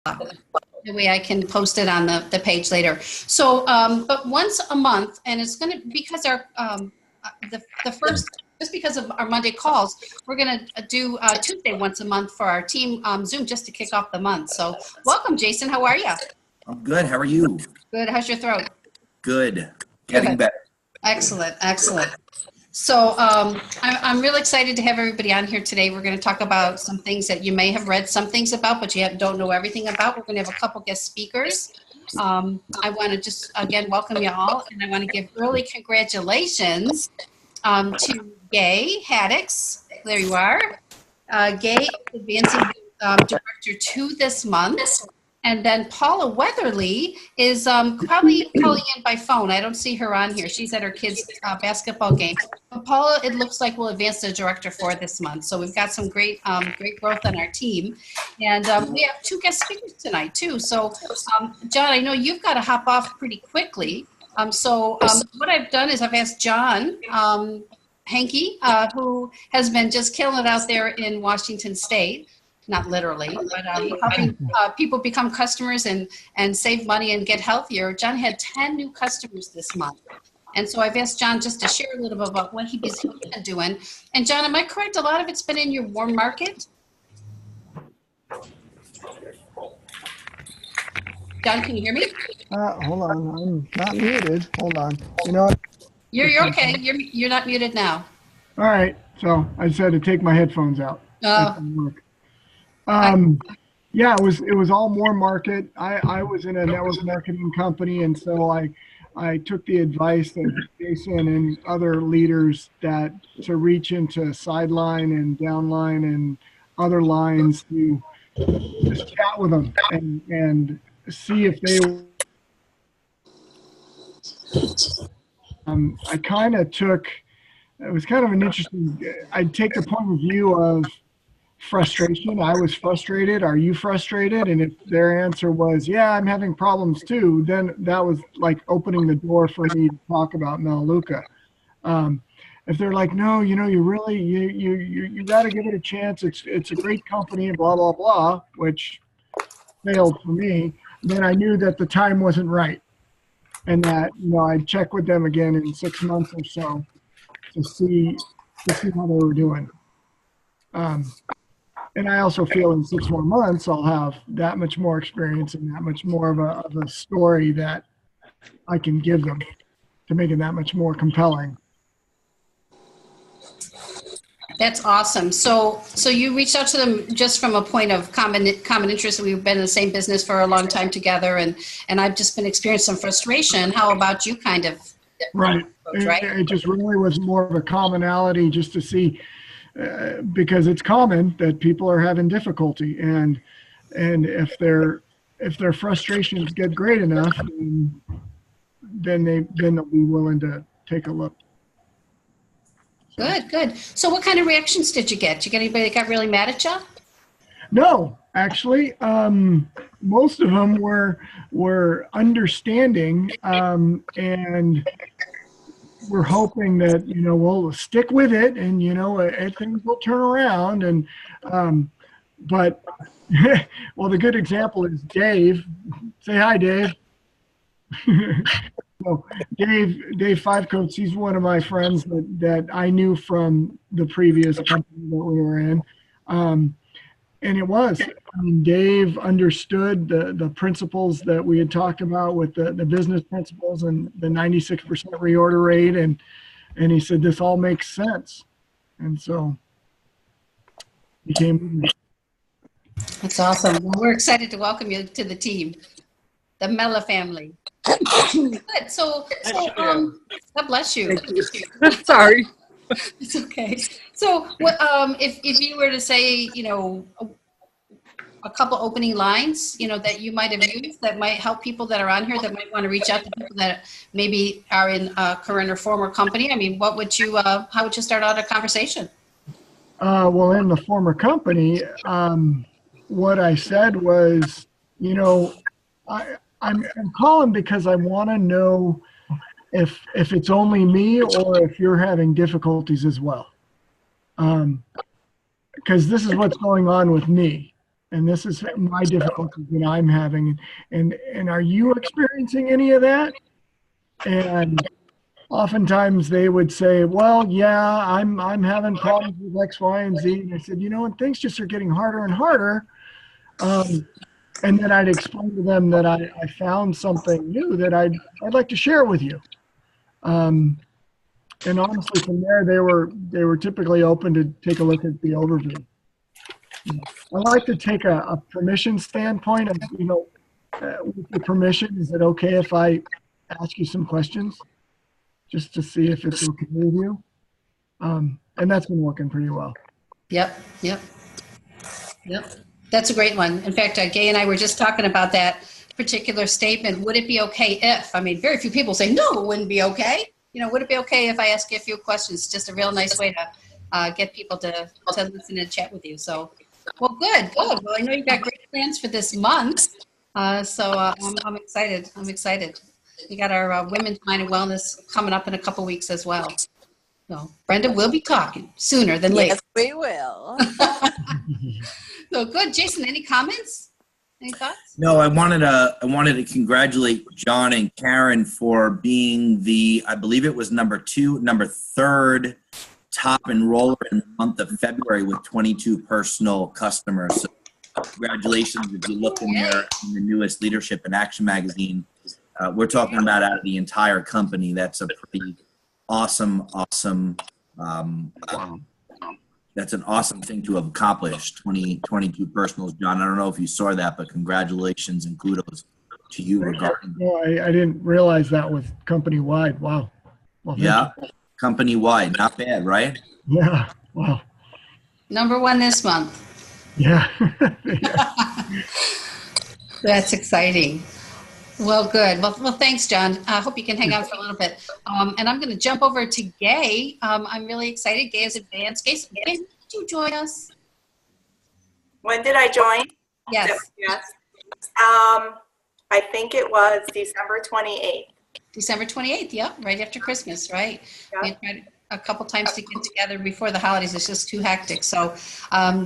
the way I can post it on the page later. So, but once a month, and it's going to, because our, the first, just because of our Monday calls, we're going to do Tuesday once a month for our team Zoom just to kick off the month. So welcome, Jason. How are you? I'm good. How are you? Good. How's your throat? Good. Getting better. Excellent. Excellent. So I'm really excited to have everybody on here today. We're going to talk about some things that you may have read some things about, but you don't know everything about. We're going to have a couple guest speakers. I want to just, again, welcome you all, and I want to give early congratulations to Gay Haddix. There you are. Gay is advancing director 2 this month. And then Paula Weatherly is probably calling in by phone. I don't see her on here. She's at her kids' basketball game. But Paula, it looks like, will advance to director 4 this month. So we've got some great growth on our team. And we have 2 guest speakers tonight, too. So, John, I know you've got to hop off pretty quickly. What I've done is I've asked John Henke, who has been just killing it out there in Washington State. Not literally, but helping people become customers and save money and get healthier. John had 10 new customers this month. And so I've asked John just to share a little bit about what he's been doing. And John, am I correct? A lot of it's been in your warm market? John, can you hear me? Hold on, I'm not muted. Hold on. You know what? You're okay. You're not muted now. All right. So I just had to take my headphones out. Yeah, it was all more market. I was in a network marketing company, and so I took the advice of Jason and other leaders to reach into sideline and downline and other lines to just chat with them and see if they. I kind of took. It was kind of an interesting. I'd take the point of view of frustration. I was frustrated. Are you frustrated? And if their answer was, yeah, I'm having problems too, then that was like opening the door for me to talk about Melaleuca. If they're like, no, you really, you got to give it a chance. It's a great company and blah, blah, blah, which failed for me. Then I knew that the time wasn't right. And that, I'd check with them again in 6 months or so to see how they were doing. And I also feel in 6 more months, I'll have that much more experience and that much more of a story that I can give them to make it that much more compelling. That's awesome. So you reached out to them just from a point of common interest. We've been in the same business for a long time together, and I've just been experiencing some frustration. How about you kind of? Right. It just really was more of a commonality just to see, because it's common that people are having difficulty, and if their frustrations get great enough, then they'll be willing to take a look. Good. So what kind of reactions did you get? Did you get anybody that got really mad at you? No, actually, most of them were understanding, and we're hoping that, we'll stick with it and, things will turn around. And, but, well, the good example is Dave. Say hi, Dave. So Dave Fivecoats, he's one of my friends that I knew from the previous company that we were in. And it was, Dave understood the principles that we had talked about with the business principles and the 96% reorder rate. And he said, this all makes sense. And so he came with me. That's awesome. Well, we're excited to welcome you to the team, the Mella family. Good. So God bless you. Sorry. It's okay. So if you were to say, a couple opening lines, that you might have used that might help people that are on here that might want to reach out to people that maybe are in a current or former company, what would you, how would you start out a conversation? Well, in the former company, what I said was, I'm calling because I want to know if it's only me or if you're having difficulties as well. Because this is what's going on with me. and this is my difficulties that I'm having. And are you experiencing any of that? And oftentimes they would say, well, yeah, I'm having problems with X, Y, and Z. And I said, and things just are getting harder and harder. And then I'd explain to them that I found something new that I'd like to share with you. And honestly, from there, they were typically open to take a look at the overview. I like to take a permission standpoint of, with your permission, is it okay if I ask you some questions just to see if it's okay with you? And that's been working pretty well. Yep. That's a great one. In fact, Gay and I were just talking about that particular statement. Would it be okay if? I mean, very few people say, no, it wouldn't be okay. Would it be okay if I ask you a few questions? Just a real nice way to get people to listen and chat with you. So, well, good. Well, I know you've got great plans for this month. So I'm excited. We got our Women's Mind and Wellness coming up in a couple weeks as well. So Brenda will be talking sooner than later. Yes, we will. So good. Jason, any comments? Any thoughts? No, I wanted to congratulate John and Karen for being I believe it was number third top enroller in the month of February with 22 personal customers. So congratulations. If you look in there in the newest Leadership in Action magazine, we're talking about out of the entire company. That's a pretty awesome, that's an awesome thing to have accomplished, 22 personals. John, I don't know if you saw that, but congratulations and kudos to you regarding. No, I didn't realize that was company-wide. Wow. Well, yeah, company-wide. Not bad, right? Yeah, wow. Number one this month. Yeah. That's exciting. Well, good. Well, thanks, John. I hope you can hang out for a little bit. And I'm going to jump over to Gay. I'm really excited. Gay is advanced. Gay, did you join us? When did I join? Yes. Yes. I think it was December 28th. December 28th. Yep. Right after Christmas, right? Yeah. We tried a couple times to get together before the holidays. It's just too hectic. So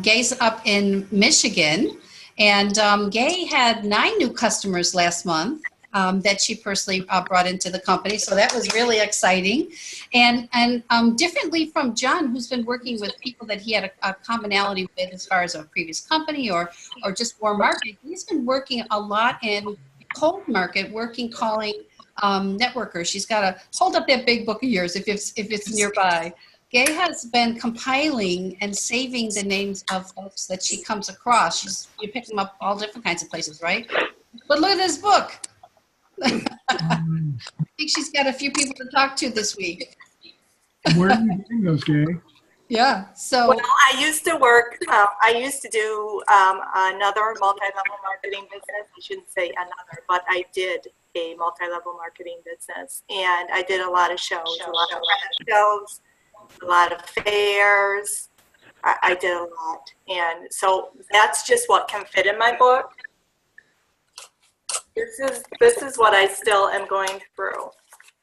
Gay's up in Michigan. And Gay had 9 new customers last month that she personally brought into the company. So that was really exciting. And differently from John, who's been working with people that he had a commonality with as far as a previous company or just warm market, he's been working a lot in cold market, calling networkers. She's got to hold up that big book of yours if it's nearby. Gay has been compiling and saving the names of folks that she comes across. You pick them up all different kinds of places, right? But look at this book. I think she's got a few people to talk to this week. Where are you getting those, Gay? Yeah. So. Well, I used to work. I used to do another multi-level marketing business. I shouldn't say another, but I did a multi-level marketing business, and I did a lot of shows, a lot of fairs. I did a lot. And so that's just what can fit in my book. This is what I still am going through,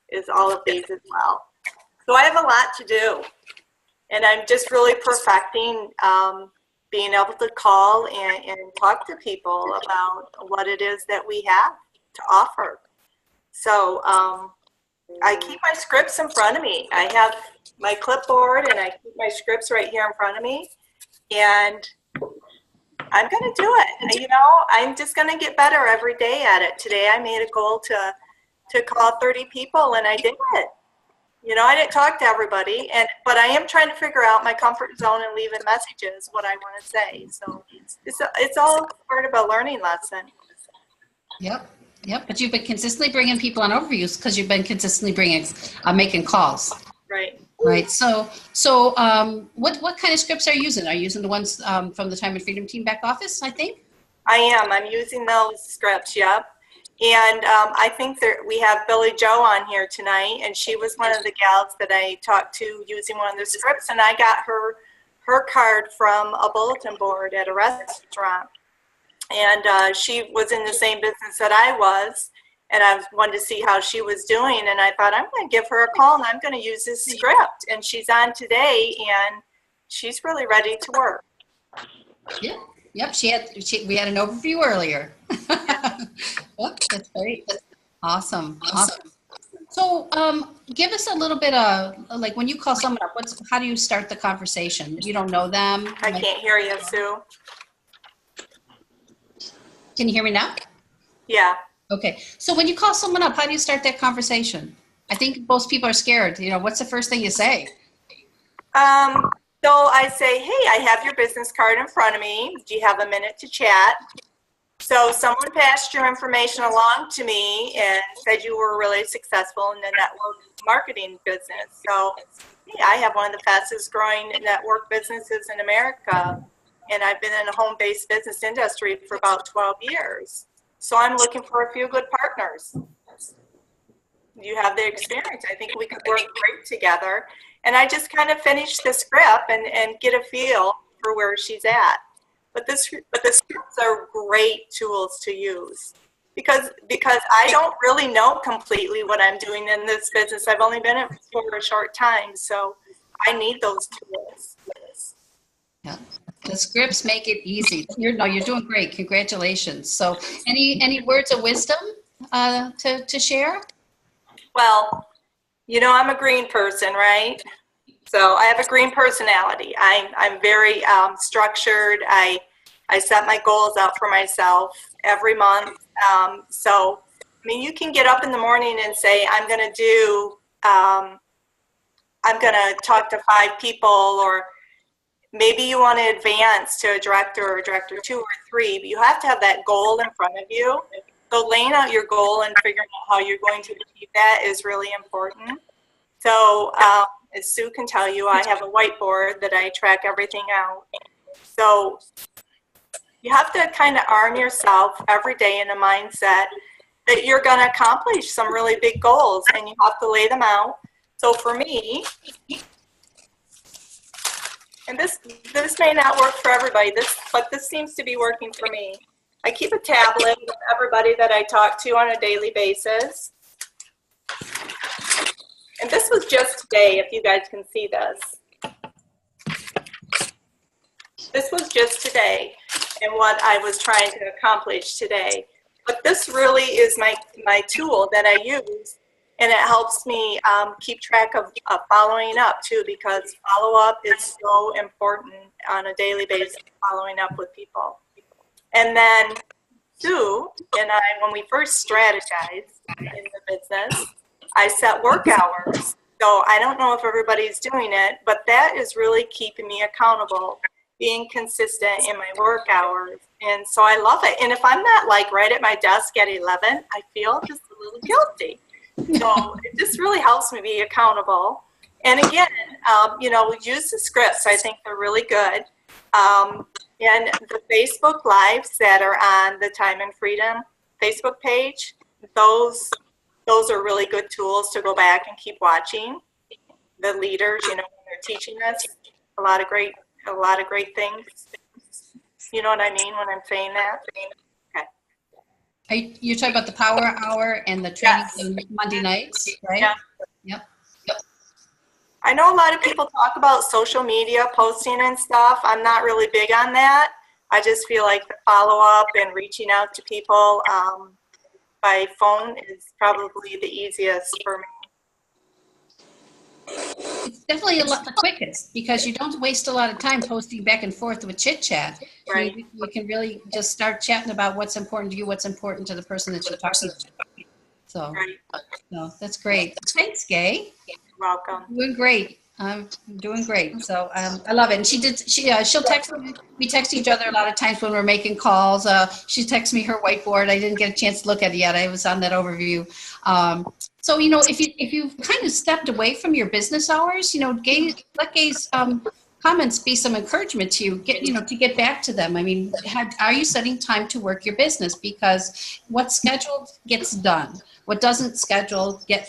is all of these as well. So I have a lot to do. And I'm just really perfecting being able to call and talk to people about what it is that we have to offer. So I keep my scripts in front of me. I have my clipboard and I keep my scripts right here in front of me, and I'm going to do it. I'm just going to get better every day at it. Today I made a goal to call 30 people, and I did it. I didn't talk to everybody, but I am trying to figure out my comfort zone and leaving messages, what I want to say. So it's all part of a learning lesson. Yep, but you've been consistently bringing people on overviews because you've been consistently making calls. Right. So what kind of scripts are you using? Are you using the ones from the Time and Freedom Team back office, I think? I am. I'm using those scripts, yep. And I think we have Billy Joe on here tonight, and she was one of the gals that I talked to using one of the scripts, and I got her card from a bulletin board at a restaurant. And she was in the same business that I was, and I wanted to see how she was doing. And I thought, I'm going to give her a call, and I'm going to use this script. And she's on today, and she's really ready to work. Yeah, Yep, we had an overview earlier. Yep, that's great. Awesome. So, give us a little bit of, like, when you call someone up, how do you start the conversation? You don't know them? I can't hear you, Sue. Can you hear me now? Yeah. Okay. So when you call someone up, how do you start that conversation? I think most people are scared. What's the first thing you say? So I say, hey, I have your business card in front of me. Do you have a minute to chat? So someone passed your information along to me and said you were really successful in the network marketing business. So hey, I have one of the fastest growing network businesses in America, and I've been in a home-based business industry for about 12 years. So I'm looking for a few good partners. You have the experience. I think we could work great together. And I just kind of finish the script and get a feel for where she's at. But the scripts are great tools to use because I don't really know completely what I'm doing in this business. I've only been in it for a short time, so I need those tools. Yeah. The scripts make it easy. You're doing great. Congratulations. So any words of wisdom to share? Well, I'm a green person, right? So I have a green personality. I'm very structured. I set my goals out for myself every month. You can get up in the morning and say, I'm going to talk to 5 people, or maybe you want to advance to a director or director 2 or 3, but you have to have that goal in front of you. So laying out your goal and figuring out how you're going to achieve that is really important. So as Sue can tell you, I have a whiteboard that I track everything out. So you have to kind of arm yourself every day in a mindset that you're going to accomplish some really big goals, and you have to lay them out. So for me, and this may not work for everybody, but this seems to be working for me. I keep a tablet of everybody that I talk to on a daily basis. And this was just today, if you guys can see this. This was just today and what I was trying to accomplish today. But this really is my tool that I use, and it helps me keep track of following up too, because follow-up is so important on a daily basis, following up with people. And then Sue and I, when we first strategized in the business, I set work hours. So I don't know if everybody's doing it, but that is really keeping me accountable, being consistent in my work hours. And so I love it. And if I'm not right at my desk at 11, I feel just a little guilty. So it just really helps me be accountable. And again, we use the scripts. I think they're really good. And the Facebook Lives that are on the Time and Freedom Facebook page, those are really good tools to go back and keep watching. The leaders, when they're teaching us a lot of great things. You know what I mean when I'm saying that? Okay. You're talking about the Power Hour and the training on Monday nights, right? Yeah. Yep. I know a lot of people talk about social media posting and stuff. I'm not really big on that. I just feel like the follow-up and reaching out to people by phone is probably the easiest for me. It's definitely the quickest, because you don't waste a lot of time posting back and forth with chit chat. Right. You can really just start chatting about what's important to you, what's important to the person that you're talking to. So, Right. No, that's great. Thanks, Gay. You're welcome. Doing great. I'm doing great. So I love it. And she'll text me. We text each other a lot of times when we're making calls. She texts me her whiteboard. I didn't get a chance to look at it yet. I was on that overview. So, if you've kind of stepped away from your business hours, let Gay's comments be some encouragement to you, to get back to them. I mean, are you setting time to work your business? Because what's scheduled gets done. What doesn't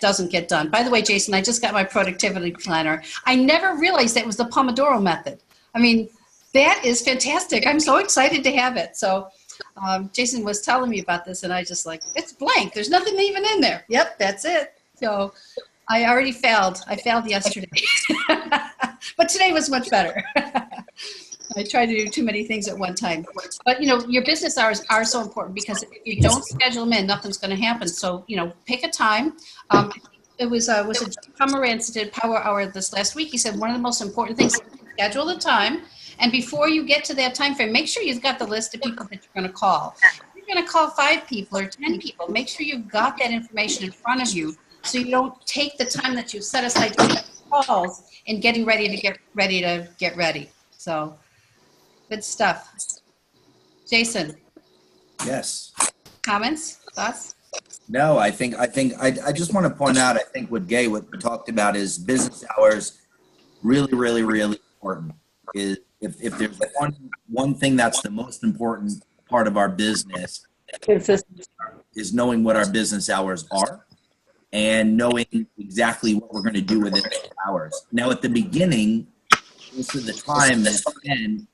doesn't get done. By the way, Jason, I just got my productivity planner. I never realized that was the Pomodoro method. I mean, that is fantastic. I'm so excited to have it. So Jason was telling me about this, and I just it's blank. There's nothing even in there. Yep, that's it. So I already failed. I failed yesterday. But today was much better. I try to do too many things at one time. But, you know, your business hours are so important because if you don't schedule them in, nothing's going to happen. So, you know, pick a time. It was it Pomerantz did Power Hour this last week. He said one of the most important things is to schedule the time. And before you get to that time frame, make sure you've got the list of people that you're going to call. If you're going to call 5 people or 10 people, make sure you've got that information in front of you so you don't take the time that you set aside to make calls and getting ready to get ready. So good stuff. Jason. Yes. Comments? Thoughts? No, I just want to point out, I think what we talked about is business hours really, really, really important. Is if there's one thing that's the most important part of our business is knowing what our business hours are and knowing exactly what we're going to do within those hours. Now, at the beginning, most of the time is spent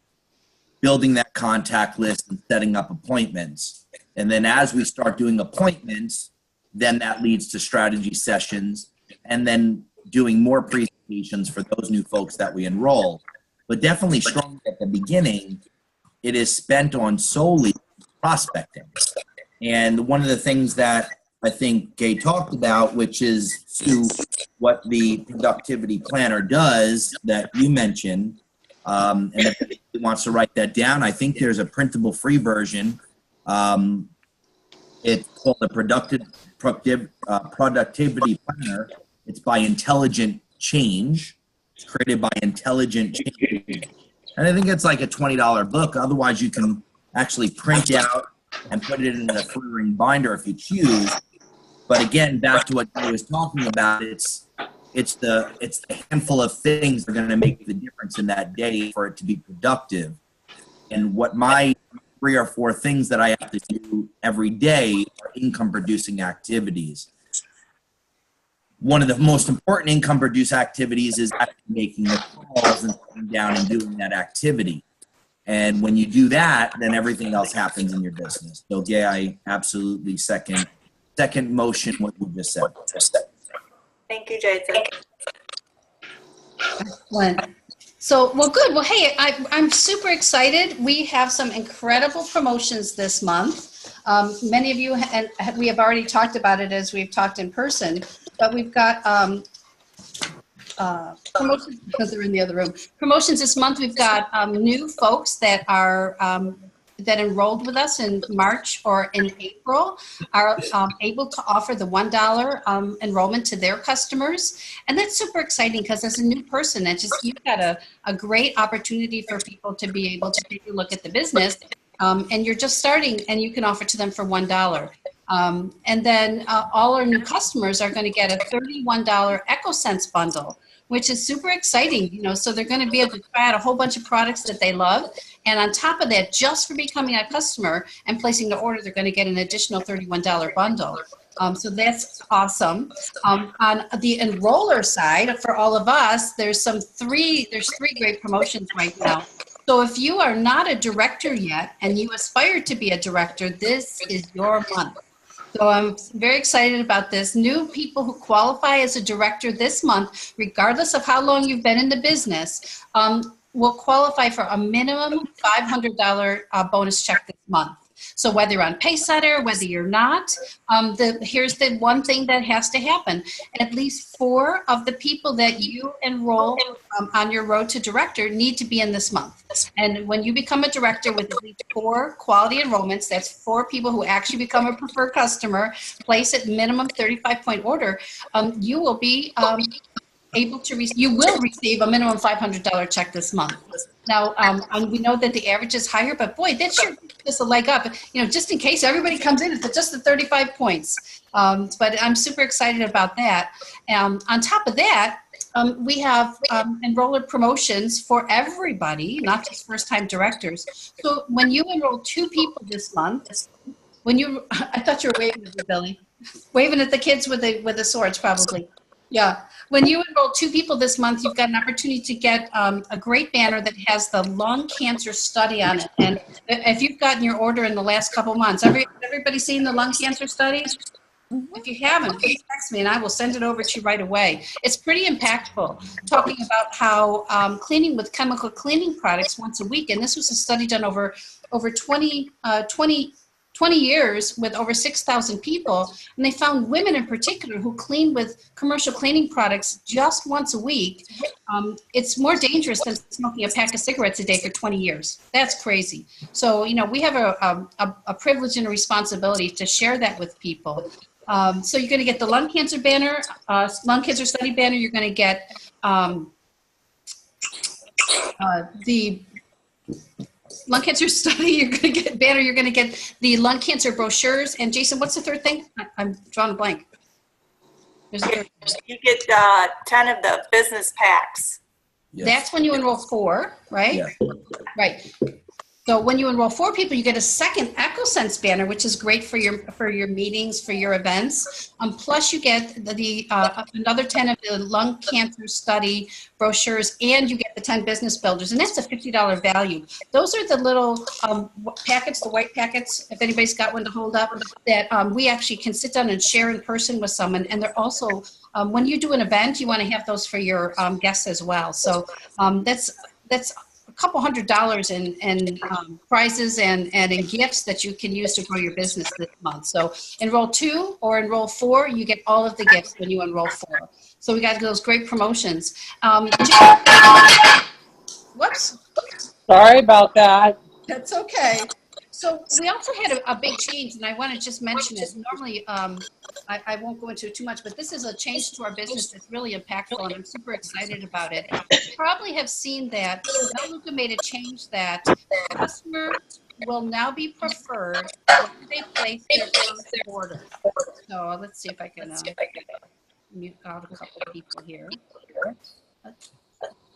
building that contact list and setting up appointments. And then as we start doing appointments, then that leads to strategy sessions and then doing more presentations for those new folks that we enroll. But definitely strong at the beginning, it is spent on solely prospecting. And one of the things that I think Gay talked about, which is to what the productivity planner does that you mentioned, and if anybody wants to write that down, I think there's a printable free version. It's called the Productivity Planner. It's by Intelligent Change. It's created by Intelligent Change. And I think it's like a $20 book. Otherwise, you can actually print out and put it in a free ring binder if you choose. But again, back to what I was talking about, it's the handful of things that are going to make the difference in that day for it to be productive. And what my 3 or 4 things that I have to do every day are income producing activities. One of the most important income produce activities is actually making the calls and sitting down and doing that activity. And when you do that, then everything else happens in your business. So yeah, I absolutely second motion what you just said. Thank you, Jason. Excellent. So, well, good. Well, hey, I'm super excited. We have some incredible promotions this month. Many of you, and we have already talked about it as we've talked in person, but we've got promotions because they're in the other room. Promotions this month. We've got new folks that are that enrolled with us in March or in April are able to offer the $1 enrollment to their customers. And that's super exciting because as a new person, you've got a great opportunity for people to be able to take a look at the business. And you're just starting and you can offer to them for $1. And then all our new customers are going to get a $31 EcoSense bundle, which is super exciting, you know, so they're going to be able to try out a whole bunch of products that they love. And on top of that, just for becoming a customer and placing the order, they're going to get an additional $31 bundle. So that's awesome. On the enroller side, for all of us, there's 3 great promotions right now. So if you are not a director yet and you aspire to be a director, this is your month. So I'm very excited about this. New people who qualify as a director this month, regardless of how long you've been in the business, will qualify for a minimum $500 bonus check this month. So whether you're on Paysetter, whether you're not, here's the one thing that has to happen. At least 4 of the people that you enroll on your road to director need to be in this month. And when you become a director with at least 4 quality enrollments, that's 4 people who actually become a preferred customer, place at minimum 35-point order, you will be you will receive a minimum $500 check this month. Now, we know that the average is higher, but boy, that sure gives us a leg up, you know, just in case everybody comes in at just the 35 points. But I'm super excited about that. On top of that, we have enroller promotions for everybody, not just first-time directors. So when you enroll 2 people this month, I thought you were waving at me, Billy, waving at the kids with the swords, probably. Yeah. When you enroll 2 people this month, you've got an opportunity to get a great banner that has the lung cancer study on it. And if you've gotten your order in the last couple months, everybody seen the lung cancer study? If you haven't, please text me and I will send it over to you right away. It's pretty impactful, talking about how cleaning with chemical cleaning products once a week, and this was a study done over 20 years with over 6,000 people, and they found women in particular who clean with commercial cleaning products just once a week. It's more dangerous than smoking a pack of cigarettes a day for 20 years. That's crazy. So, we have a privilege and a responsibility to share that with people. So you're going to get the lung cancer banner, lung cancer study banner. You're going to get the lung cancer study. You're going to get banner. You're going to get the lung cancer brochures. And Jason, what's the third thing? I'm drawing a blank. There's a third. You get 10 of the business packs. Yes. That's when you enroll 4, right? Yeah. Right. So when you enroll 4 people, you get a second EchoSense banner, which is great for your meetings, for your events. Plus, you get another 10 of the lung cancer study brochures, and you get the 10 business builders, and that's a $50 value. Those are the little packets, the white packets, if anybody's got one to hold up, that we actually can sit down and share in person with someone. And they're also, when you do an event, you want to have those for your guests as well. So that's a couple $100 in prizes and in gifts that you can use to grow your business this month. So enroll 2 or enroll 4, you get all of the gifts when you enroll 4. So we got those great promotions. Whoops. Sorry about that. That's okay. So we also had a big change, and I want to just mention it. Normally, I won't go into it too much, but this is a change to our business that's really impactful, and I'm super excited about it. You probably have seen that Luca made a change that customers will now be preferred when they place their first order. So let's see if I can mute out a couple of people here.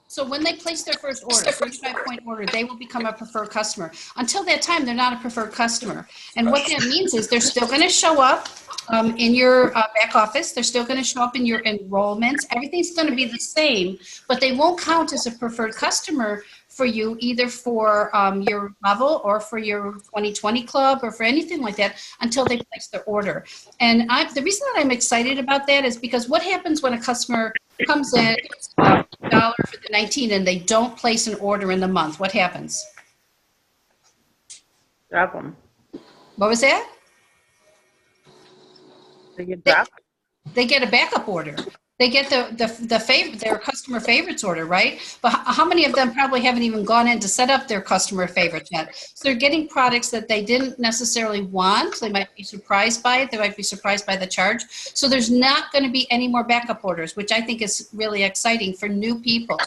So when they place their first order, 35-point order, they will become a preferred customer. Until that time, they're not a preferred customer. And what that means is they're still going to show up in your back office. They're still going to show up in your enrollments. Everything's going to be the same, but they won't count as a preferred customer for you, either for your level or for your 2020 club or for anything like that, until they place their order. And the reason that I'm excited about that is because what happens when a customer comes in, $1 for the 19, and they don't place an order in the month? What happens? Drop them. What was that? They get dropped. They get a backup order. They get their customer favorites order, right? But how many of them probably haven't even gone in to set up their customer favorites yet? So they're getting products that they didn't necessarily want. They might be surprised by it. They might be surprised by the charge. So there's not going to be any more backup orders, which I think is really exciting for new people.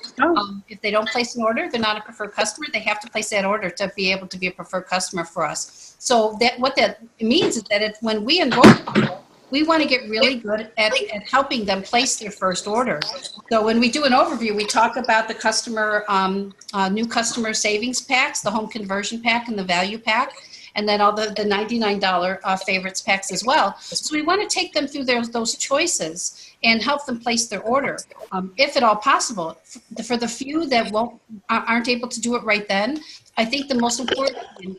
If they don't place an order, they're not a preferred customer. They have to place that order to be able to be a preferred customer for us. So what that means is that when we enroll people, we want to get really good at helping them place their first order. So when we do an overview, we talk about the customer, new customer savings packs, the home conversion pack and the value pack, and then all the $99 favorites packs as well. So we want to take them through those choices and help them place their order, if at all possible. For the few that aren't able to do it right then, I think the most important,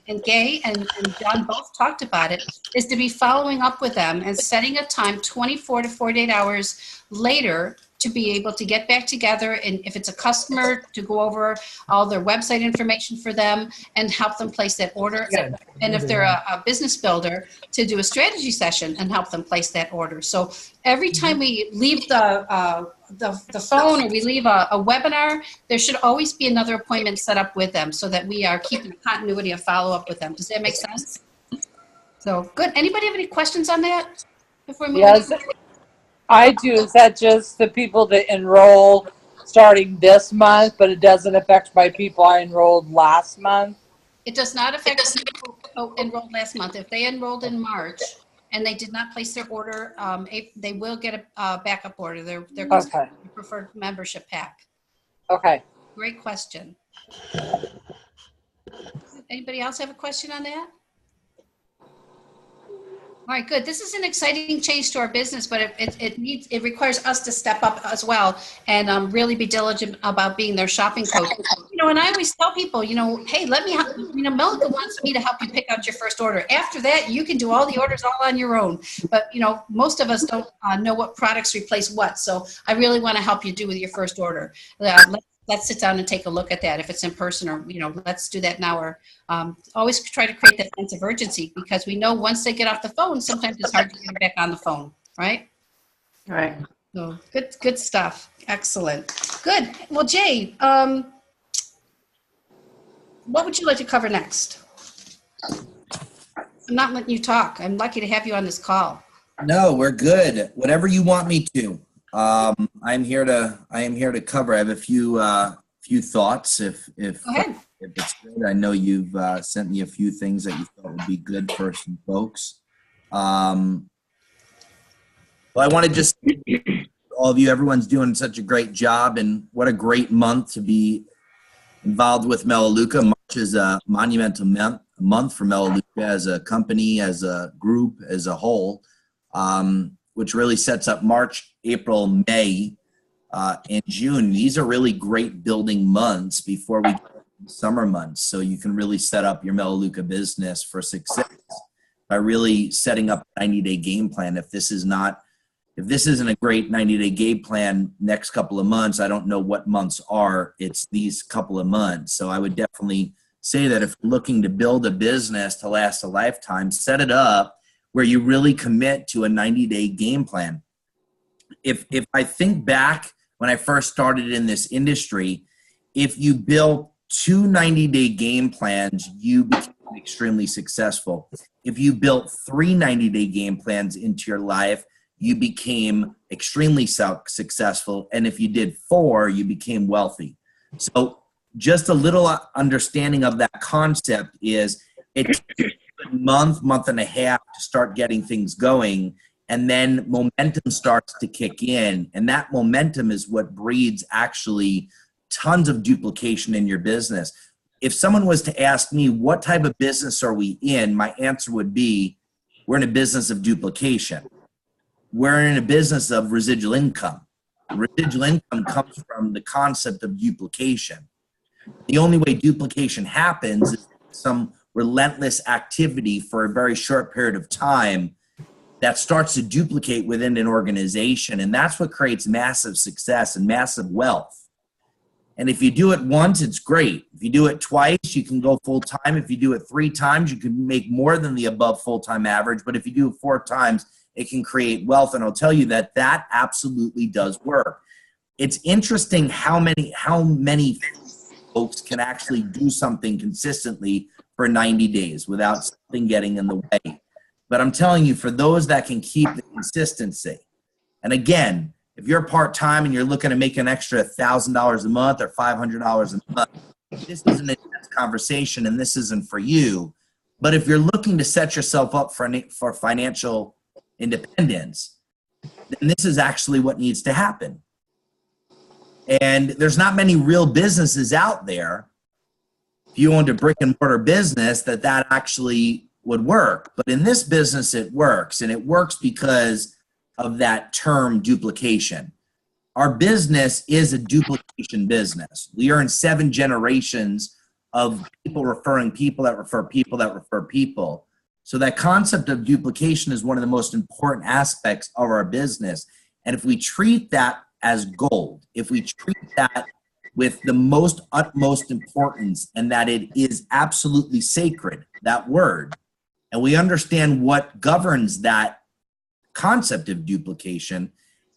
and Gay and John both talked about it, is to be following up with them and setting a time 24 to 48 hours later to be able to get back together, and if it's a customer, to go over all their website information for them and help them place that order. And if they're a business builder, to do a strategy session and help them place that order. So every time we leave the phone or we leave a webinar, there should always be another appointment set up with them so that we are keeping continuity of follow-up with them. Does that make sense? So good. Anybody have any questions on that before we move on? Yes, I do. Is that just the people that enroll starting this month, but it doesn't affect my people I enrolled last month? It does not affect the people who enrolled last month. If they enrolled in March and they did not place their order, they will get a backup order. They're Okay. preferred membership pack. Okay. Great question. Anybody else have a question on that? All right, good. This is an exciting change to our business, but it requires us to step up as well and really be diligent about being their shopping coach. And I always tell people, hey, let me help. Melika wants me to help you pick out your first order. After that, you can do all the orders all on your own. But most of us don't know what products replace what. So I really want to help you do with your first order. Let's sit down and take a look at that if it's in person, or let's do that now, or always try to create that sense of urgency, because we know once they get off the phone, sometimes it's hard to get them back on the phone, right? Right. So good stuff. Excellent. Good. Well, Jay, what would you like to cover next? I'm not letting you talk. I'm lucky to have you on this call. No, we're good. Whatever you want me to. I am here to cover. I have a few thoughts. If Go ahead. If it's good, I know you've sent me a few things that you thought would be good for some folks. Well, I want to just all of you. Everyone's doing such a great job, and what a great month to be involved with Melaleuca. March is a monumental month for Melaleuca as a company, as a group, as a whole. Which really sets up March, April, May, and June. These are really great building months before we get to the summer months. So you can really set up your Melaleuca business for success by really setting up a 90-day game plan. If this isn't a great 90-day game plan next couple of months, I don't know what months are. It's these couple of months. So I would definitely say that if you're looking to build a business to last a lifetime, set it up where you really commit to a 90-day game plan. If I think back when I first started in this industry, if you built 2 90-day game plans, you became extremely successful. If you built 3 90-day game plans into your life, you became extremely successful. And if you did 4, you became wealthy. So just a little understanding of that concept is it month and a half to start getting things going, and then momentum starts to kick in, and that momentum is what breeds actually tons of duplication in your business. If someone was to ask me what type of business are we in, my answer would be we're in a business of duplication. We're in a business of residual income. Residual income comes from the concept of duplication. The only way duplication happens is some relentless activity for a very short period of time that starts to duplicate within an organization. And that's what creates massive success and massive wealth. And if you do it once, it's great. If you do it twice, you can go full time. If you do it 3 times, you can make more than the above full-time average. But if you do it 4 times, it can create wealth. And I'll tell you that absolutely does work. It's interesting how many folks can actually do something consistently for 90 days without something getting in the way. But I'm telling you, for those that can keep the consistency, and again, if you're part-time and you're looking to make an extra $1,000 a month or $500 a month, this is an intense conversation and this isn't for you. But if you're looking to set yourself up for financial independence, then this is actually what needs to happen. And there's not many real businesses out there, if you owned a brick and mortar business, that actually would work. But in this business, it works. And it works because of that term duplication. Our business is a duplication business. We are in 7 generations of people referring people that refer people that refer people. So that concept of duplication is one of the most important aspects of our business. And if we treat that as gold, if we treat that with the utmost importance, and that it is absolutely sacred, that word, and we understand what governs that concept of duplication,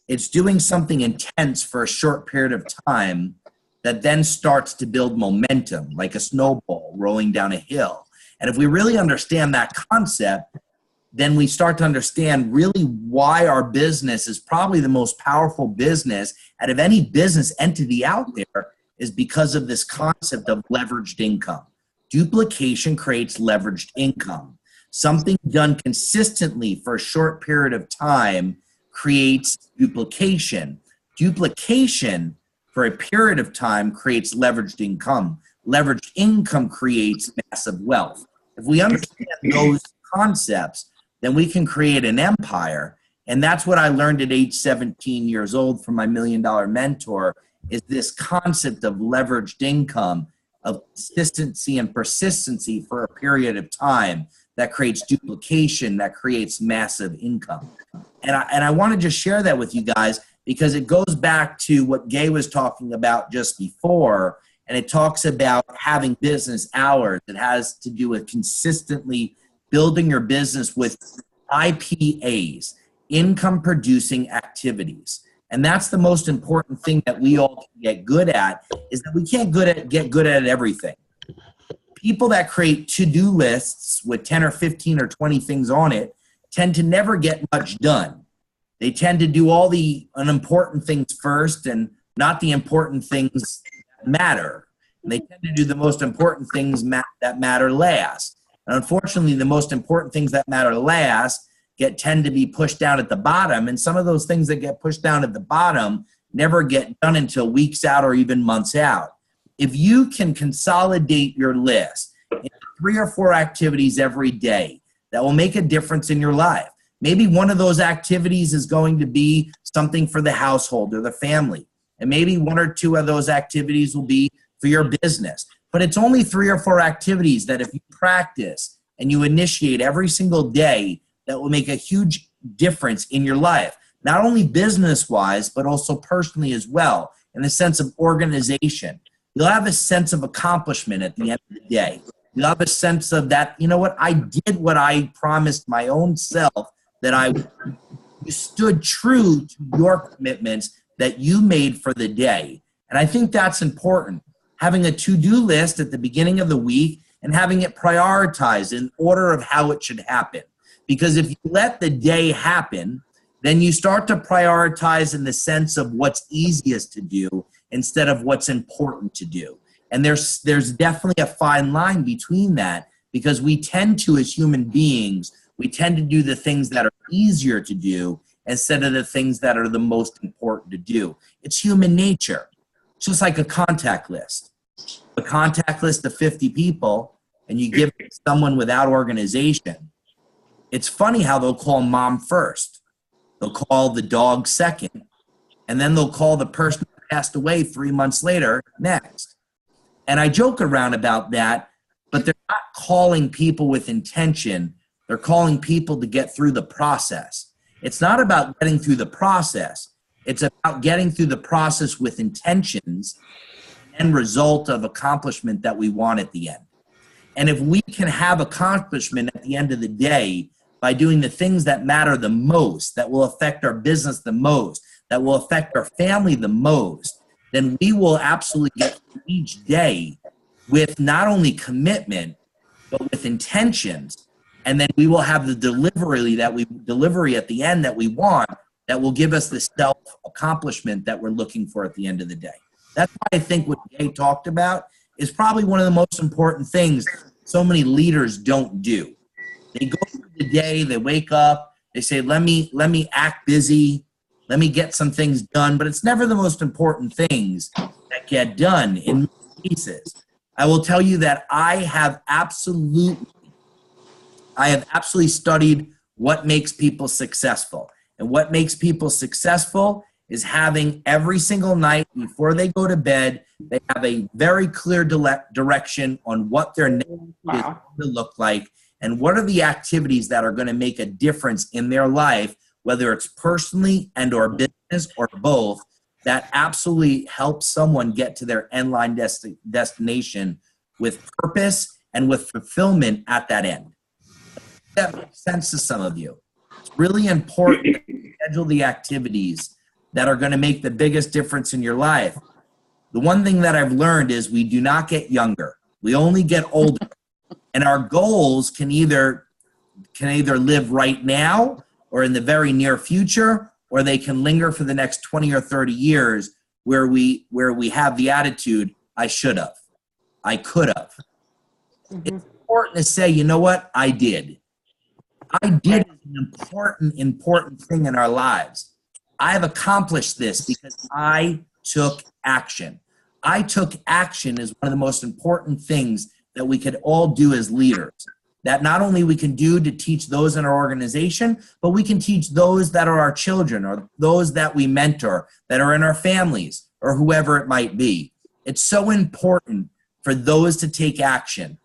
it's doing something intense for a short period of time that then starts to build momentum, like a snowball rolling down a hill. And if we really understand that concept, then we start to understand really why our business is probably the most powerful business out of any business entity out there, is because of this concept of leveraged income. Duplication creates leveraged income. Something done consistently for a short period of time creates duplication. Duplication for a period of time creates leveraged income. Leveraged income creates massive wealth. If we understand those concepts, then we can create an empire. And that's what I learned at age 17 years old from my $1 Million mentor, is this concept of leveraged income, of consistency and persistency for a period of time that creates duplication, that creates massive income. And I want to just share that with you guys because it goes back to what Gay was talking about just before, and it talks about having business hours. It has to do with consistently building your business with IPAs, income producing activities. And that's the most important thing that we all can get good at, is that we can't get good at everything. People that create to-do lists with 10 or 15 or 20 things on it tend to never get much done. They tend to do all the unimportant things first and not the important things that matter. And they tend to do the most important things that matter last. And unfortunately, the most important things that matter last tend to be pushed down at the bottom. And some of those things that get pushed down at the bottom never get done until weeks out or even months out. If you can consolidate your list into 3 or 4 activities every day that will make a difference in your life. Maybe one of those activities is going to be something for the household or the family. And maybe 1 or 2 of those activities will be for your business. But it's only 3 or 4 activities that if you practice and you initiate every single day, that will make a huge difference in your life. Not only business-wise, but also personally as well, in the sense of organization. You'll have a sense of accomplishment at the end of the day. You'll have a sense of that, you know what, I did what I promised my own self that I would. You stood true to your commitments that you made for the day. And I think that's important. Having a to-do list at the beginning of the week and having it prioritized in order of how it should happen. Because if you let the day happen, then you start to prioritize in the sense of what's easiest to do instead of what's important to do. And there's definitely a fine line between that, because we tend to, as human beings, we tend to do the things that are easier to do instead of the things that are the most important to do. It's human nature. It's just like a contact list. A contact list of 50 people, and you give it to someone without organization. It's funny how they'll call mom first. They'll call the dog second. And then they'll call the person who passed away 3 months later next. And I joke around about that, but they're not calling people with intention. They're calling people to get through the process. It's not about getting through the process. It's about getting through the process with intentions and result of accomplishment that we want at the end. And if we can have accomplishment at the end of the day by doing the things that matter the most, that will affect our business the most, that will affect our family the most, then we will absolutely get through each day with not only commitment, but with intentions. And then we will have the delivery at the end that we want, that will give us the self-accomplishment that we're looking for at the end of the day. That's why I think what Gay talked about is probably one of the most important things so many leaders don't do. They go through the day, they wake up, they say, let me act busy, let me get some things done, but it's never the most important things that get done in most cases. I will tell you that I have absolutely studied what makes people successful. And what makes people successful is having every single night before they go to bed, they have a very clear direction on what their next is going to look like and what are the activities that are going to make a difference in their life, whether it's personally and or business or both, that absolutely helps someone get to their end line destination with purpose and with fulfillment at that end. That makes sense to some of you. It's really important to schedule the activities that are going to make the biggest difference in your life. The one thing that I've learned is we do not get younger. We only get older. And our goals can either live right now or in the very near future, or they can linger for the next 20 or 30 years where we have the attitude, I should have, I could have. Mm-hmm. It's important to say, you know what, I did. I did an important thing in our lives. I have accomplished this because I took action. I took action is one of the most important things that we could all do as leaders. that not only we can do to teach those in our organization, but we can teach those that are our children or those that we mentor, that are in our families or whoever it might be. It's so important for those to take action.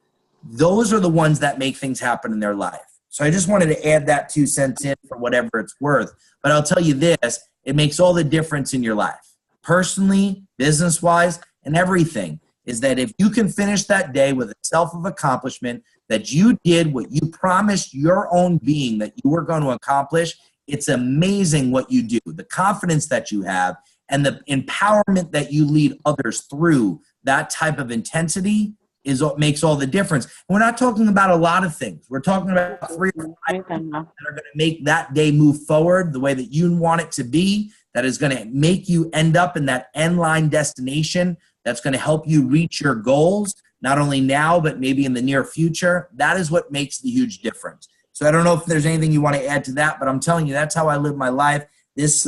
Those are the ones that make things happen in their life. So I just wanted to add that 2 cents in for whatever it's worth. But I'll tell you this, it makes all the difference in your life. Personally, business-wise, and everything, is that if you can finish that day with a self of accomplishment, that you did what you promised your own being that you were going to accomplish, it's amazing what you do. The confidence that you have and the empowerment that you lead others through that type of intensity is what makes all the difference. And we're not talking about a lot of things. We're talking about 3 or 5 things that are going to make that day move forward the way that you want it to be, that is going to make you end up in that end line destination, that's going to help you reach your goals, not only now, but maybe in the near future. That is what makes the huge difference. So I don't know if there's anything you want to add to that, but I'm telling you, that's how I live my life. This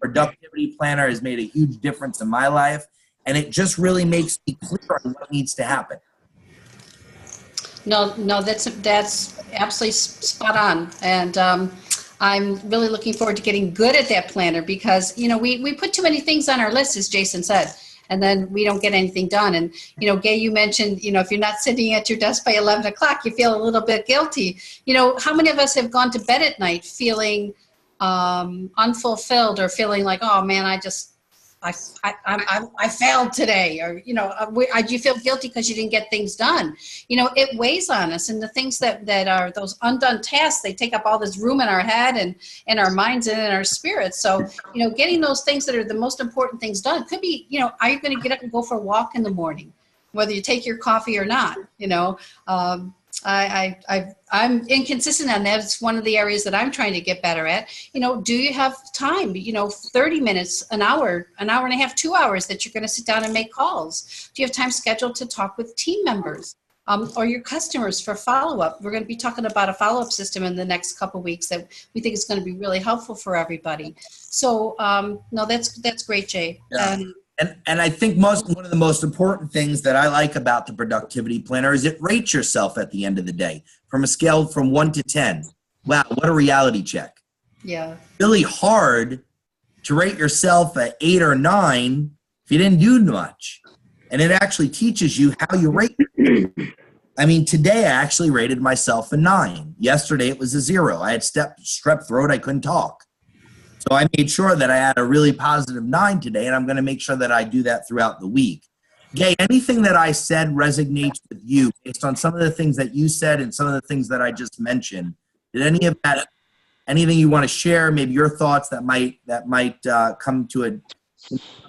productivity planner has made a huge difference in my life. And it just really makes me clear on what needs to happen. No, that's absolutely spot on. And I'm really looking forward to getting good at that planner because, we put too many things on our list, as Jason said, and then we don't get anything done. And, Gay, you mentioned, if you're not sitting at your desk by 11 o'clock, you feel a little bit guilty. How many of us have gone to bed at night feeling unfulfilled or feeling like, oh man, I failed today, or do you feel guilty because you didn't get things done? It weighs on us, and the things that are those undone tasks, they take up all this room in our head and in our minds and in our spirits. So getting those things that are the most important things done could be, are you going to get up and go for a walk in the morning, whether you take your coffee or not? I'm inconsistent on that. It's one of the areas that I'm trying to get better at. Do you have time, 30 minutes, an hour and a half, 2 hours that you're going to sit down and make calls? Do you have time scheduled to talk with team members or your customers for follow-up? We're going to be talking about a follow-up system in the next couple of weeks that we think is going to be really helpful for everybody. So, no, that's great, Jay. Yeah. And I think one of the most important things that I like about the productivity planner is it rates yourself at the end of the day from a scale from 1 to 10. Wow, what a reality check. Yeah. Really hard to rate yourself at 8 or 9 if you didn't do much. And it actually teaches you how you rate. I mean, today I actually rated myself a 9. Yesterday it was a 0. I had strep throat. I couldn't talk. So I made sure that I had a really positive 9 today, and I'm going to make sure that I do that throughout the week. Gay, anything that I said resonates with you based on some of the things that you said and some of the things that I just mentioned? Did any of that, anything you want to share, maybe your thoughts that might come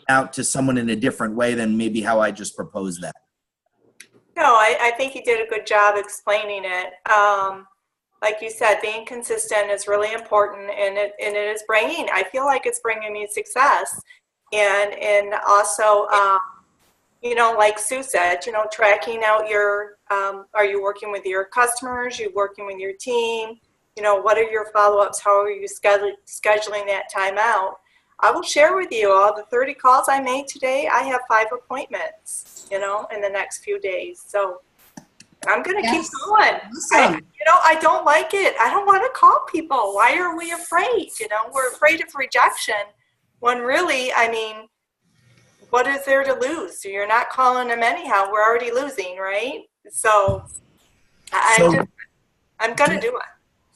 out to someone in a different way than maybe how I just proposed that? No, I think you did a good job explaining it. Like you said, being consistent is really important, and it is bringing, I feel like it's bringing me success. And also, like Sue said, tracking out your, are you working with your customers? You working with your team? What are your follow-ups? How are you scheduling that time out? I will share with you all the 30 calls I made today. I have 5 appointments, in the next few days. So I'm going to keep going. Awesome. I don't like it. I don't want to call people. Why are we afraid? We're afraid of rejection when really, what is there to lose? You're not calling them anyhow. We're already losing, right? So I'm going to do it.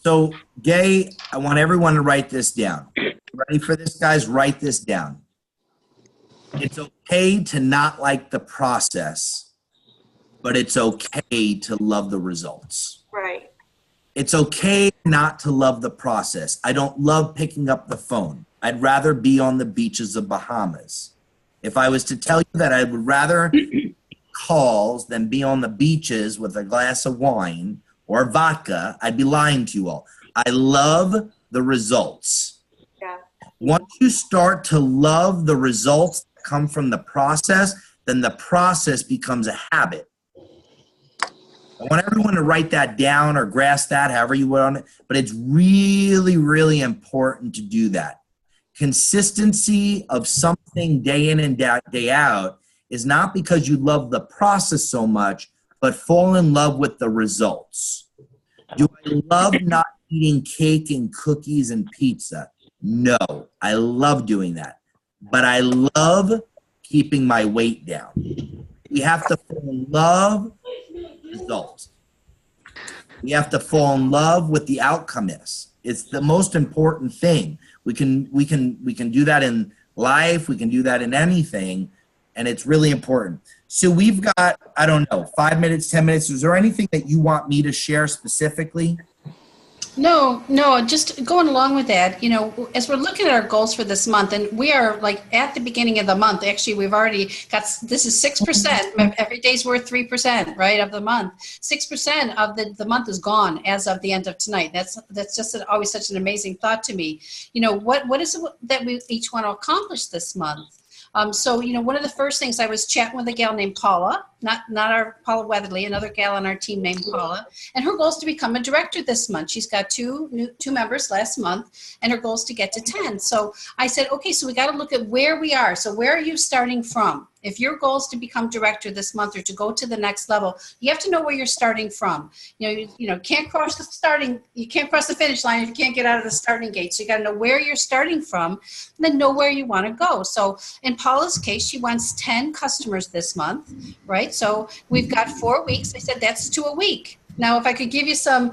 So, Gay, I want everyone to write this down. Ready for this, guys? Write this down. It's okay to not like the process, but it's okay to love the results. Right. It's okay not to love the process. I don't love picking up the phone. I'd rather be on the beaches of Bahamas. If I was to tell you that I would rather calls than be on the beaches with a glass of wine or vodka, I'd be lying to you all. I love the results. Yeah. Once you start to love the results that come from the process, then the process becomes a habit. I want everyone to write that down or grasp that, however you want it, but it's really, really important to do that. Consistency of something day in and day out is not because you love the process so much, but fall in love with the results. Do I love not eating cake and cookies and pizza? No, I love doing that. But I love keeping my weight down. We have to fall in love with results. We have to fall in love with the outcome is. It's the most important thing. We can do that in life. We can do that in anything. And it's really important. So we've got, I don't know, 5 minutes, 10 minutes. Is there anything that you want me to share specifically? No, just going along with that, as we're looking at our goals for this month, and we are like at the beginning of the month, actually, we've already got, this is 6%, every day's worth 3%, right, of the month. 6% of the month is gone as of the end of tonight. That's just always such an amazing thought to me. What is it that we each want to accomplish this month? So, one of the first things, I was chatting with a gal named Paula, not our Paula Weatherly, another gal on our team named Paula, and her goal is to become a director this month. She's got two members last month, and her goal is to get to 10. So I said, okay, so we got to look at where we are. So where are you starting from? If your goal is to become director this month or to go to the next level, you have to know where you're starting from. You can't cross the finish line if you can't get out of the starting gate. So you got to know where you're starting from, and then know where you want to go. So in Paula's case, she wants 10 customers this month, right? So we've got 4 weeks. I said that's 2 a week. Now, if I could give you some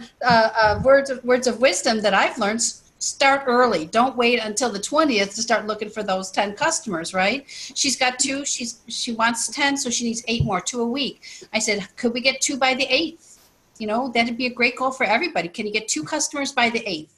words of wisdom that I've learned, start early. Don't wait until the 20th to start looking for those 10 customers, right? She's got 2. She wants 10, so she needs 8 more, 2 a week. I said, could we get 2 by the 8th? That'd be a great goal for everybody. Can you get 2 customers by the 8th?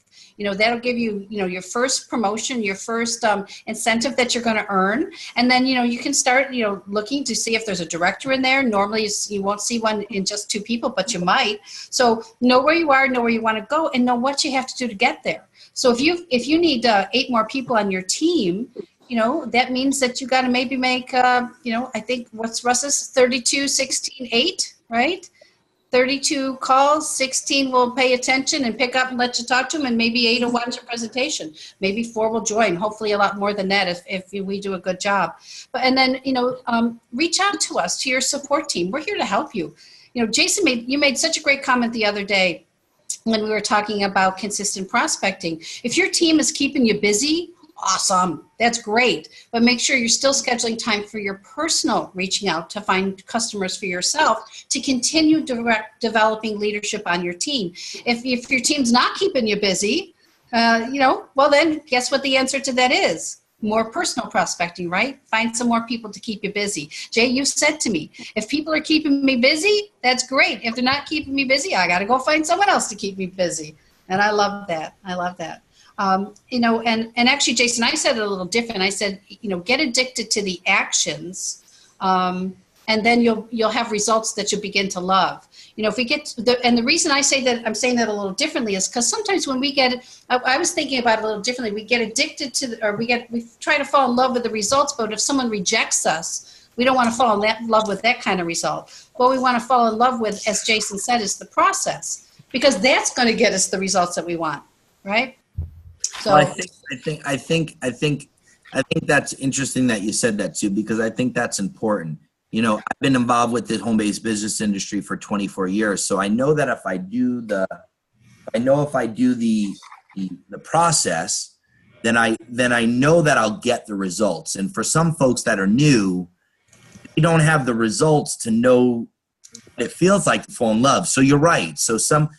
That'll give you, your first promotion, your first incentive that you're going to earn. And then, you can start, looking to see if there's a director in there. Normally you won't see one in just 2 people, but you might. So know where you are, know where you want to go, and know what you have to do to get there. So if you need 8 more people on your team, that means that you got to maybe make, I think what's Russ's 32, 16, 8, right? 32 calls, 16 will pay attention and pick up and let you talk to them, and maybe 8 will watch your presentation. Maybe 4 will join, hopefully a lot more than that if we do a good job. And then, reach out to us, to your support team. We're here to help you. Jason made such a great comment the other day when we were talking about consistent prospecting. If your team is keeping you busy, awesome. That's great. But make sure you're still scheduling time for your personal reaching out to find customers for yourself to continue developing leadership on your team. If your team's not keeping you busy, well then guess what the answer to that is? More personal prospecting, right? Find some more people to keep you busy. Jay, you said to me, if people are keeping me busy, that's great. If they're not keeping me busy, I got to go find someone else to keep me busy. And I love that. And actually, Jason, I said it a little different. I said, get addicted to the actions, and then you'll have results that you'll begin to love. If we get and the reason I say that, I'm saying that a little differently, is because sometimes when we get, I was thinking about it a little differently. We get addicted to, we try to fall in love with the results, but if someone rejects us, we don't want to fall in love with that kind of result. What we want to fall in love with, as Jason said, is the process, because that's going to get us the results that we want, right? So well, I think that's interesting that you said that too, because I think that's important. I've been involved with the home-based business industry for 24 years, so I know that if I do the process, then I know that I'll get the results. And for some folks that are new, they don't have the results to know what it feels like to fall in love. So you're right. So some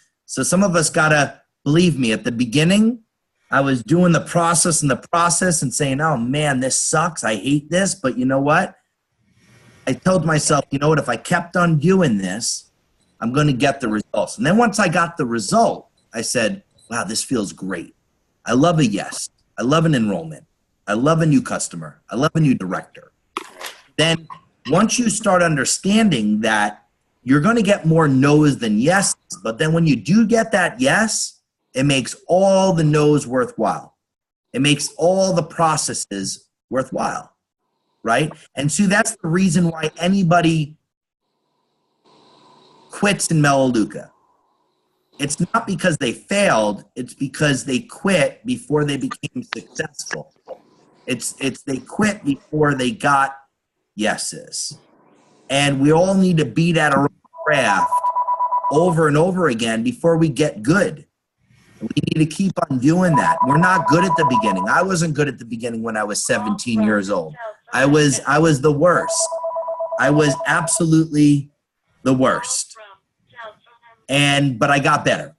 of us gotta, believe me, at the beginning, I was doing the process and saying, oh man, this sucks. I hate this. But you know what? I told myself, if I kept on doing this, I'm going to get the results. And then once I got the result, I said, wow, this feels great. I love a yes. I love an enrollment. I love a new customer. I love a new director. Then once you start understanding that you're going to get more no's than yeses, but then when you do get that yes, it makes all the no's worthwhile. It makes all the processes worthwhile, right? And so that's the reason why anybody quits in Melaleuca. It's not because they failed, it's because they quit before they became successful. It's they quit before they got yeses. And we all need to beat at our own craft over and over again before we get good. We need to keep on doing that. We're not good at the beginning. I wasn't good at the beginning when I was 17 years old. I was the worst. I was absolutely the worst. But I got better.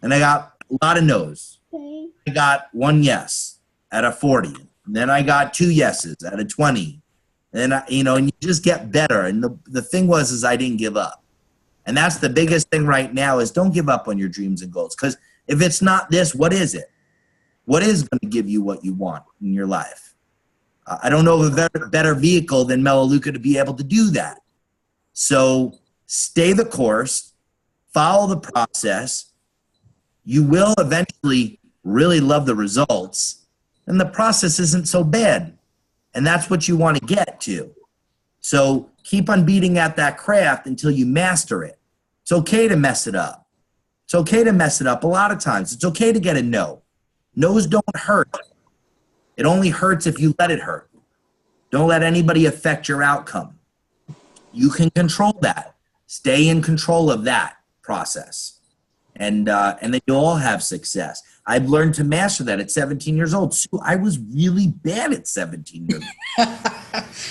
And I got a lot of no's. I got one yes out of 40. And then I got two yeses out of 20. And and you just get better. And the thing is I didn't give up. And that's the biggest thing right now is don't give up on your dreams and goals. Because if it's not this, what is it? What is going to give you what you want in your life? I don't know of a better vehicle than Melaleuca to be able to do that. So stay the course, follow the process. You will eventually really love the results, and the process isn't so bad. And that's what you want to get to. So keep on beating at that craft until you master it. It's okay to mess it up. It's okay to mess it up a lot of times. It's okay to get a no. No's don't hurt. It only hurts if you let it hurt. Don't let anybody affect your outcome. You can control that. Stay in control of that process. And then you'll all have success. I've learned to master that at 17 years old. Sue, I was really bad at 17 years old.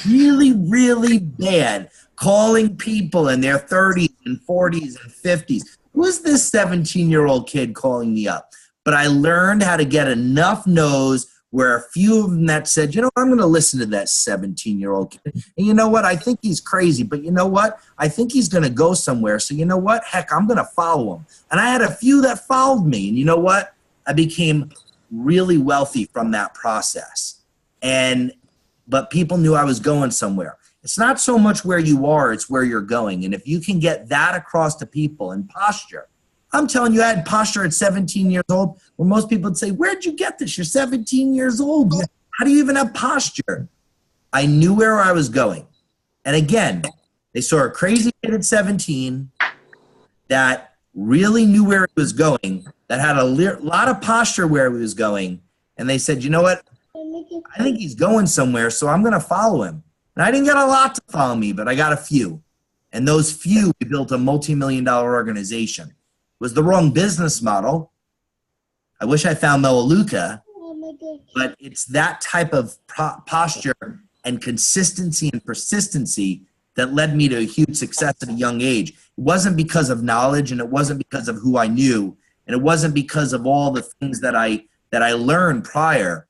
Really, really bad. Calling people in their 30s and 40s and 50s. Who's this 17-year-old kid calling me up? But I learned how to get enough no's where a few of them that said, I'm going to listen to that 17-year-old kid. And you know what? I think he's crazy, but you know what? I think he's going to go somewhere. So you know what? Heck, I'm going to follow him. And I had a few that followed me. And you know what? I became really wealthy from that process. But people knew I was going somewhere. It's not so much where you are, it's where you're going. And if you can get that across to people and posture, I'm telling you, I had posture at 17 years old where most people would say, where'd you get this? You're 17 years old. How do you even have posture? I knew where I was going. And again, they saw a crazy kid at 17 that really knew where he was going, that had a lot of posture where he was going. And they said, you know what? I think he's going somewhere, so I'm going to follow him. And I didn't get a lot to follow me, but I got a few. And those few, we built a multi-million-dollar organization. It was the wrong business model. I wish I found Melaleuca, but it's that type of posture and consistency and persistency that led me to a huge success at a young age. It wasn't because of knowledge, and it wasn't because of who I knew, and it wasn't because of all the things that I learned prior.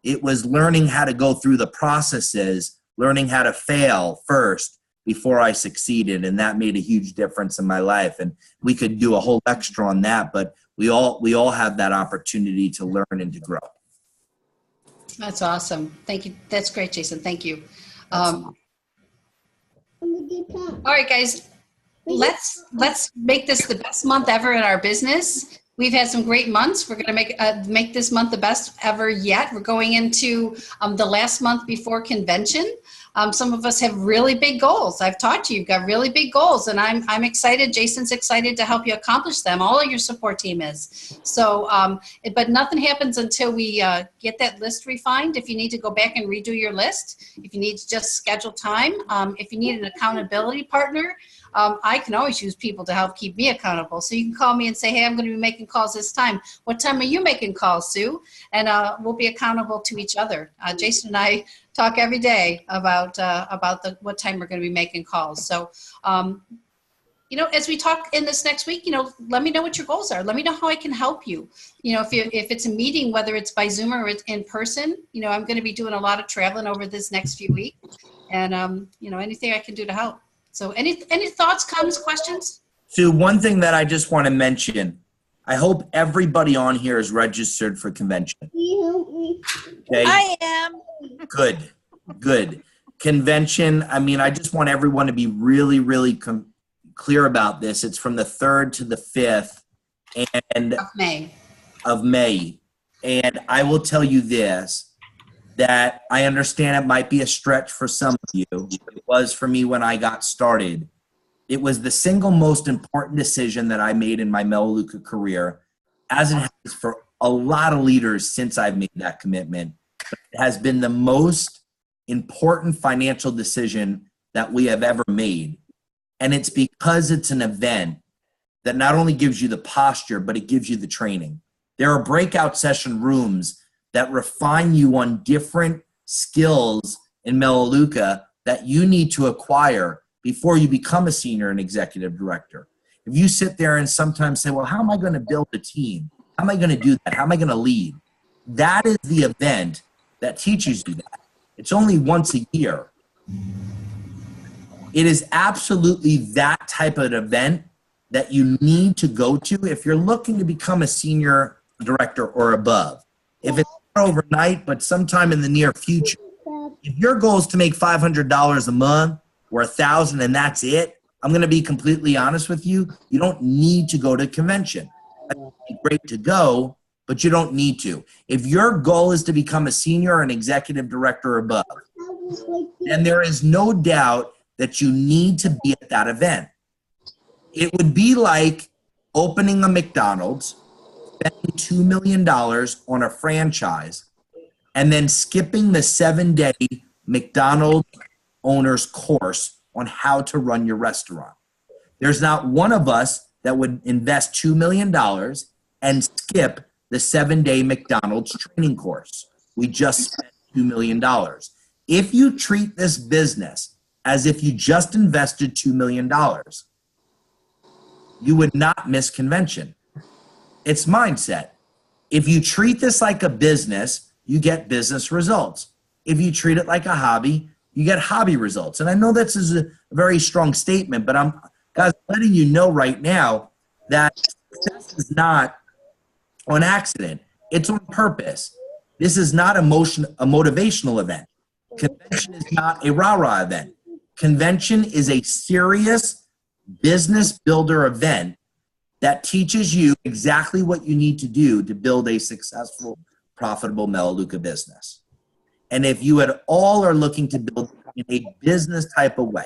It was learning how to go through the processes, learning how to fail first before I succeeded, and that made a huge difference in my life. And we could do a whole extra on that, but we all have that opportunity to learn and to grow. That's awesome. Thank you. That's great, Jason. Thank you. All right, guys, let's make this the best month ever in our business. We've had some great months. We're going to make this month the best ever yet. We're going into the last month before convention. Some of us have really big goals. I've talked to you, you've got really big goals, and I'm excited. Jason's excited to help you accomplish them. All of your support team is. So, but nothing happens until we get that list refined. If you need to go back and redo your list, if you need to just schedule time, if you need an accountability partner, I can always use people to help keep me accountable. So you can call me and say, hey, I'm going to be making calls this time. What time are you making calls, Sue? And we'll be accountable to each other. Jason and I talk every day about what time we're going to be making calls. So, as we talk in this next week, let me know what your goals are. Let me know how I can help you. If it's a meeting, whether it's by Zoom or it's in person, I'm going to be doing a lot of traveling over this next few weeks, and anything I can do to help. So any thoughts, comments, questions? Sue, one thing that I just want to mention, I hope everybody on here is registered for convention. Okay? I am. Good. Convention, I just want everyone to be really, really clear about this. It's from the 3rd to the 5th of May. And I will tell you this, that I understand it might be a stretch for some of you. It was for me when I got started. It was the single most important decision that I made in my Melaleuca career, as it has for a lot of leaders since I've made that commitment. It has been the most important financial decision that we have ever made. And it's because it's an event that not only gives you the posture, but it gives you the training. There are breakout session rooms that refine you on different skills in Melaleuca that you need to acquire before you become a senior and executive director. If you sit there and sometimes say, well, how am I going to build a team? How am I going to do that? How am I going to lead? That is the event that teaches you that. It's only once a year. It is absolutely that type of event that you need to go to if you're looking to become a senior director or above. If it's not overnight, but sometime in the near future, if your goal is to make $500 a month or $1,000 and that's it, I'm going to be completely honest with you. You don't need to go to convention. It's great to go, but you don't need to. If your goal is to become a senior or an executive director or above, then there is no doubt that you need to be at that event. It would be like opening a McDonald's, spending $2 million on a franchise, and then skipping the 7-day McDonald's owner's course on how to run your restaurant. There's not one of us that would invest $2 million and skip the 7-day McDonald's training course. We just spent $2 million. If you treat this business as if you just invested $2 million, you would not miss convention. It's mindset. If you treat this like a business, you get business results. If you treat it like a hobby, you get hobby results. And I know this is a very strong statement, but I'm letting you know right now that success is not on accident. It's on purpose. This is not a motivational event. Convention is not a rah-rah event. Convention is a serious business builder event that teaches you exactly what you need to do to build a successful, profitable Melaleuca business. And if you at all are looking to build in a business type of way,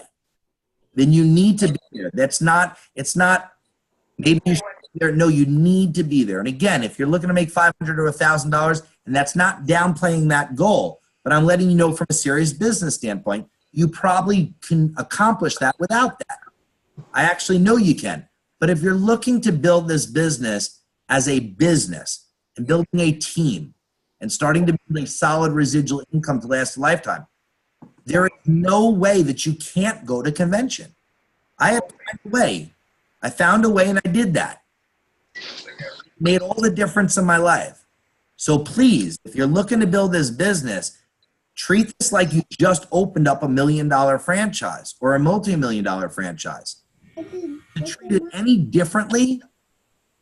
then you need to be there. It's not, maybe you should be there. No, you need to be there. And again, if you're looking to make $500 or $1,000, and that's not downplaying that goal, but I'm letting you know from a serious business standpoint, you probably can accomplish that without that. I actually know you can. But if you're looking to build this business as a business and building a team and starting to build a solid residual income to last a lifetime, there is no way that you can't go to convention. I have found a way. I found a way and I did that. It made all the difference in my life. So please, if you're looking to build this business, treat this like you just opened up $1 million franchise or a multi-million dollar franchise. To treat it any differently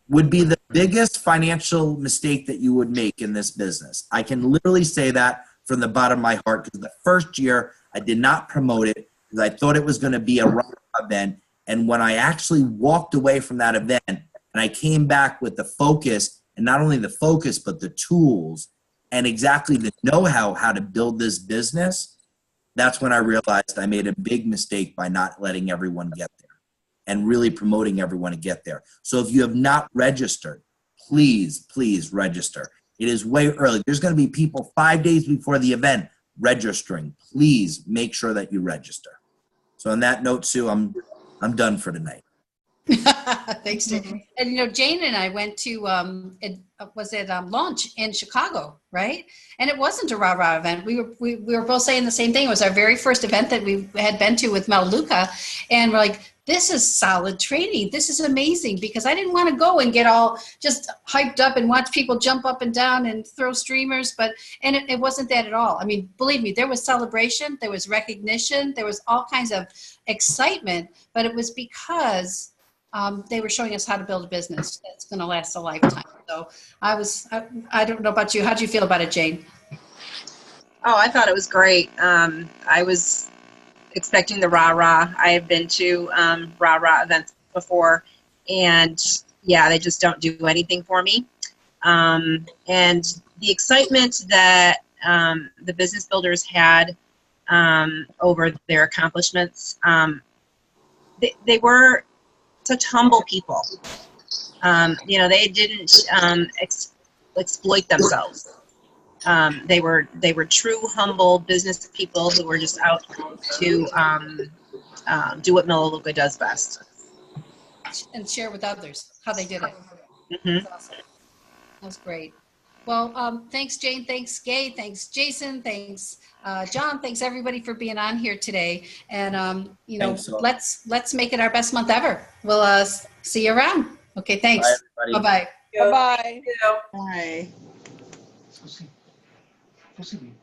would be the biggest financial mistake that you would make in this business. I can literally say that from the bottom of my heart, because the first year I did not promote it because I thought it was going to be a rock event. And when I actually walked away from that event and I came back with the focus, and not only the focus, but the tools and exactly the know-how how to build this business, that's when I realized I made a big mistake by not letting everyone get there and really promoting everyone to get there. So if you have not registered, please, please register. It is way early. There's going to be people 5 days before the event registering. Please make sure that you register. So on that note, Sue, I'm done for tonight. Thanks, Jane. And Jane and I went to launch in Chicago, right? And it wasn't a rah-rah event. We were both saying the same thing. It was our very first event that we had been to with Melaleuca, and we're like, this is solid training. This is amazing, because I didn't want to go and get all just hyped up and watch people jump up and down and throw streamers, and it wasn't that at all. I mean, believe me, there was celebration, there was recognition, there was all kinds of excitement, but it was because they were showing us how to build a business that's going to last a lifetime. So I don't know about you. How do you feel about it, Jane? Oh, I thought it was great. I was expecting the rah-rah. I have been to rah-rah events before, and yeah, they just don't do anything for me. And the excitement that the business builders had over their accomplishments, they were such humble people. They didn't exploit themselves. They were true, humble business people who were just out to do what Melaleuca does best. and share with others how they did it. Mhm. That's awesome. That was great. Well, thanks, Jane. Thanks, Gay. Thanks, Jason. Thanks, John. Thanks, everybody, for being on here today. And, you know, Thanks, all. let's make it our best month ever. We'll see you around. Okay, thanks. Bye, everybody. Bye-bye. Thank you. Bye-bye. Thank you. Bye. Eso sí. Eso sí.